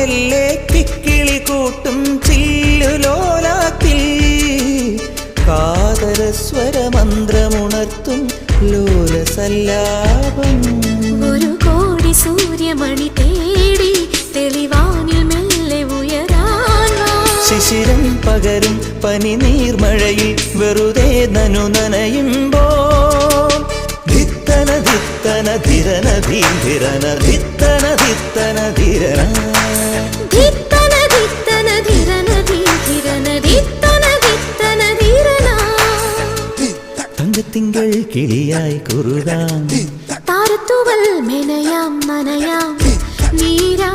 മെല്ലെ കിക്കിളി കൂട്ടും ചില്ലുലോലാത്തിൽ കാതരസ്വരമന്ത്രമുണർത്തും ലോലസല്ലാപം. ഒരു കോടി സൂര്യമണി തേടി തെളിവാനിൽ മെല്ലെ ഉയരാൻ ശിശിരം പകരും പനി നീർമഴയിൽ വെറുതെ നനു നനയുമ്പോൾ ധിത്തന ധിത്തന ധിരന ധീരന ധിത്തന ധിത്തന ധിരന ധിത്തന ധിത്തന ധിരന ധീരന ധിത്തന ധിത്തന ധിരന. തങ്കത്തിങ്കൾ കിളിയായി കുറുകാം താരത്തുവൽ മെനയാം നനയാം നീരാ